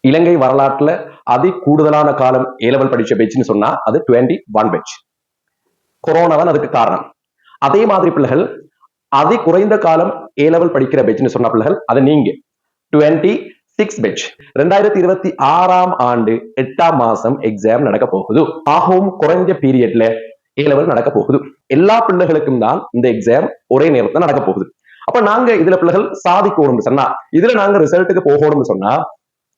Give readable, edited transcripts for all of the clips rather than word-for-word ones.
இலங்கை வரலாற்றுல அதி கூடுதலான காலம் ஏலவல் படிச்ச பெட்ச்னு சொன்னா அது 21 பெட்ச். கொரோனா தான் அதுக்கு காரணம். அதே மாதிரி பிள்ளைகள் அதி குறைந்த காலம் ஏலவல் படிக்கிற பெட்ச்னு சொன்ன பிள்ளைகள் அது நீங்க 26 பெட்ச். 2026 ஆண்டு 8ஆம் மாசம் எக்ஸாம் நடக்க போகுது. ஆகவும் குறைஞ்ச பீரியட்ல ஏலவல் நடக்க போகுது. எல்லா பிள்ளைகளுக்கும் தான் இந்த எக்ஸாம் ஒரே நேரத்தில் நடக்க போகுது. அப்ப நாங்க இதுல பிள்ளைகள் சாதிக்கணும்னு சொன்னா, இதுல நாங்க ரிசல்ட்டுக்கு போகணும்னு சொன்னா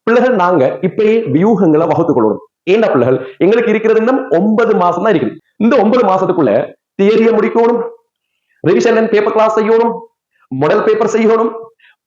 பிள்ளைகள் நாங்க இப்பயே வியூகங்களை வகுத்துக் கொள்ளணும். ஏன்னா பிள்ளைகள் எங்களுக்கு இருக்கிறது இன்னும் 9 மாசம் தான் இருக்குது. இந்த 9 மாசத்துக்குள்ள தியரியை முடிக்கணும், ரிவிஷன் அண்ட் பேப்பர் கிளாஸ் செய்யணும், மாடல் பேப்பர் செய்யணும்,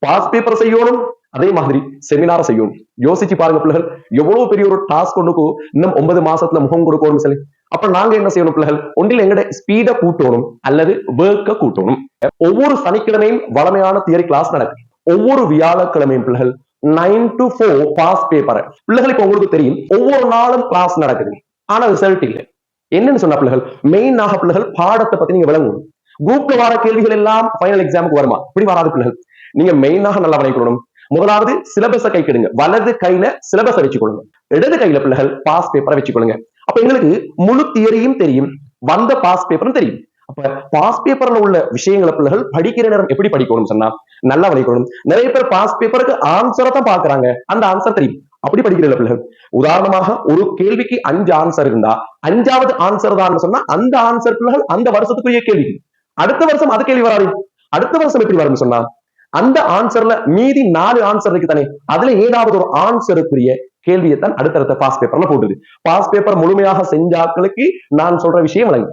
பாஸ் பேப்பர் செய்யணும், அதே மாதிரி செமினார் செய்யணும். யோசிச்சு பாருங்க பிள்ளைகள், எவ்வளவு பெரிய ஒரு டாஸ்க் ஒண்ணுக்கு இன்னும் 9 மாசத்துல முகம் கொடுக்கணும் சொல்லி. அப்ப நாங்க என்ன செய்யணும் பிள்ளைகள், ஒன்றில் எங்கட ஸ்பீட கூட்டணும் அல்லது ஒர்க்க கூட்டணும். ஒவ்வொரு சனிக்கிழமையும் வளமையான தியரி கிளாஸ் நடக்கும். ஒவ்வொரு வியாழக்கிழமையும் பிள்ளைகள் 9 to 4 பாஸ் பேப்பர். பிள்ளைகள் இப்ப உங்களுக்கு தெரியும் ஒவ்வொரு நாளும் கிளாஸ் நடக்குது, ஆனா ரிசல்ட் இல்லை. என்னன்னு சொன்ன பிள்ளைகள், மெயினாக பிள்ளைகள் பாடத்தை பத்தி நீங்க விளங்கணும். குரூப்ல வர கேள்விகள் எல்லாம் ஃபைனல் எக்ஸாமுக்கு வருமா? இப்படி வராது பிள்ளைகள். நீங்க மெயினாக நல்லா விளைக்கணும். முதலாவது சிலபஸை கை கெடுங்க. வலது கையில சிலபஸை வச்சுக்கொள்ளுங்க, இடது கையில பிள்ளைகள் பாஸ் பேப்பரை வச்சுக்கொள்ளுங்க. அப்ப எங்களுக்கு முழு தியரியும் தெரியும், வந்த பாஸ் பேப்பரும் தெரியும். அப்ப பாஸ் பேப்பர்ல உள்ள விஷயங்களை பிள்ளைகள் படிக்கிற நேரம் எப்படி படிக்கணும் சொன்னா நல்லா படிக்கணும். நிறைய பேர் பாஸ் பேப்பருக்கு ஆன்சரை தான் பாக்குறாங்க, அந்த ஆன்சர் தெரியும், அப்படி படிக்கிற பிள்ளைகள். உதாரணமாக ஒரு கேள்விக்கு 5 ஆன்சர் இருந்தா 5வது ஆன்சர் தான் சொன்னா அந்த ஆன்சர் பிள்ளைகள் அந்த வருஷத்துக்குரிய கேள்வி. அடுத்த வருஷம் அது கேள்வி வராது. அடுத்த வருஷம் எப்படி வரும்னு சொன்னா அந்த ஆன்சர்ல மீதி 4 ஆன்சர் இருக்கு தானே, அதுல ஏதாவது ஒரு ஆன்சருக்குரிய கேள்வியை தான் அடுத்தடுத்த பாஸ் பேப்பர்ல போட்டுது. பாஸ் பேப்பர் முழுமையாக செஞ்சாக்களுக்கு நான் சொல்ற விஷயம் வழங்கு.